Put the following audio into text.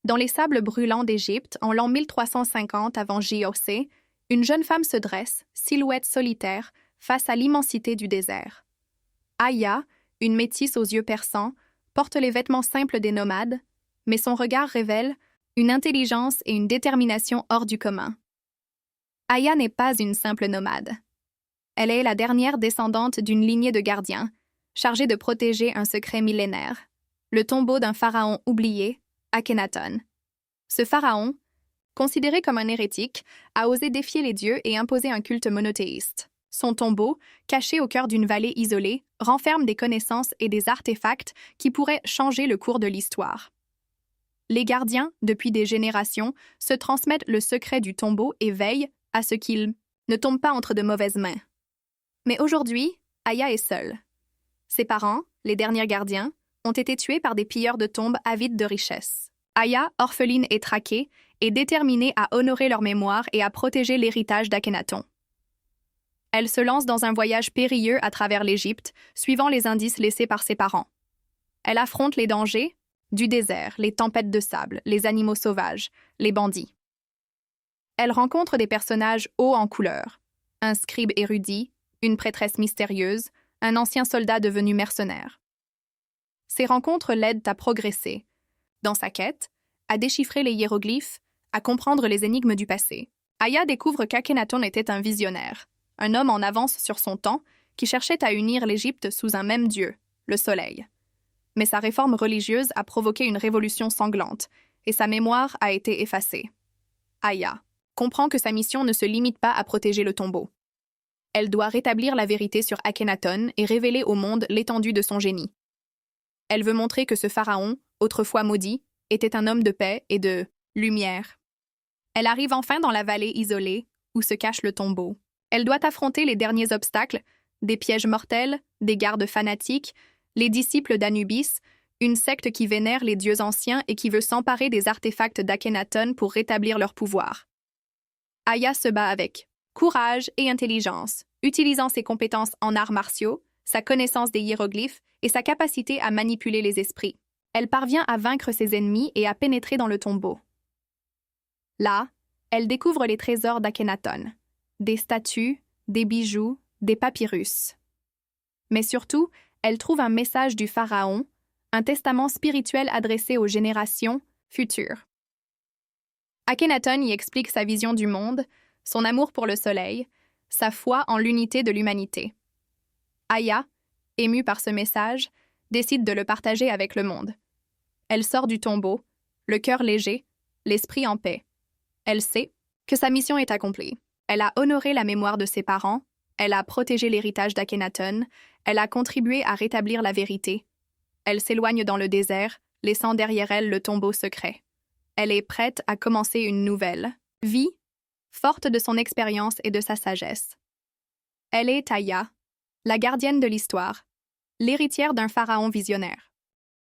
Dans les sables brûlants d'Égypte, en l'an 1350 avant JOC, une jeune femme se dresse, silhouette solitaire, face à l'immensité du désert. Aya, une métisse aux yeux perçants, porte les vêtements simples des nomades, mais son regard révèle une intelligence et une détermination hors du commun. Aya n'est pas une simple nomade. Elle est la dernière descendante d'une lignée de gardiens, chargée de protéger un secret millénaire, le tombeau d'un pharaon oublié, Akhenaton. Ce pharaon, considéré comme un hérétique, a osé défier les dieux et imposer un culte monothéiste. Son tombeau, caché au cœur d'une vallée isolée, renferme des connaissances et des artefacts qui pourraient changer le cours de l'histoire. Les gardiens, depuis des générations, se transmettent le secret du tombeau et veillent à ce qu'il ne tombe pas entre de mauvaises mains. Mais aujourd'hui, Aya est seule. Ses parents, les derniers gardiens, ont été tués par des pilleurs de tombes avides de richesses. Aya, orpheline et traquée, est déterminée à honorer leur mémoire et à protéger l'héritage d'Akhenaton. Elle se lance dans un voyage périlleux à travers l'Égypte, suivant les indices laissés par ses parents. Elle affronte les dangers du désert, les tempêtes de sable, les animaux sauvages, les bandits. Elle rencontre des personnages hauts en couleur, un scribe érudit, une prêtresse mystérieuse, un ancien soldat devenu mercenaire. Ces rencontres l'aident à progresser, dans sa quête, à déchiffrer les hiéroglyphes, à comprendre les énigmes du passé. Aya découvre qu'Akhenaton était un visionnaire, un homme en avance sur son temps qui cherchait à unir l'Égypte sous un même dieu, le soleil. Mais sa réforme religieuse a provoqué une révolution sanglante et sa mémoire a été effacée. Aya comprend que sa mission ne se limite pas à protéger le tombeau. Elle doit rétablir la vérité sur Akhenaton et révéler au monde l'étendue de son génie. Elle veut montrer que ce pharaon, autrefois maudit, était un homme de paix et de lumière. Elle arrive enfin dans la vallée isolée où se cache le tombeau. Elle doit affronter les derniers obstacles, des pièges mortels, des gardes fanatiques, les disciples d'Anubis, une secte qui vénère les dieux anciens et qui veut s'emparer des artefacts d'Akhenaton pour rétablir leur pouvoir. Aya se bat avec courage et intelligence, utilisant ses compétences en arts martiaux, sa connaissance des hiéroglyphes et sa capacité à manipuler les esprits. Elle parvient à vaincre ses ennemis et à pénétrer dans le tombeau. Là, elle découvre les trésors d'Akhenaton, des statues, des bijoux, des papyrus. Mais surtout, elle trouve un message du pharaon, un testament spirituel adressé aux générations futures. Akhenaton y explique sa vision du monde, son amour pour le soleil, sa foi en l'unité de l'humanité. Aya, émue par ce message, décide de le partager avec le monde. Elle sort du tombeau, le cœur léger, l'esprit en paix. Elle sait que sa mission est accomplie. Elle a honoré la mémoire de ses parents, elle a protégé l'héritage d'Akhenaton, elle a contribué à rétablir la vérité. Elle s'éloigne dans le désert, laissant derrière elle le tombeau secret. Elle est prête à commencer une nouvelle vie, forte de son expérience et de sa sagesse. Elle est Aya, la gardienne de l'histoire, l'héritière d'un pharaon visionnaire.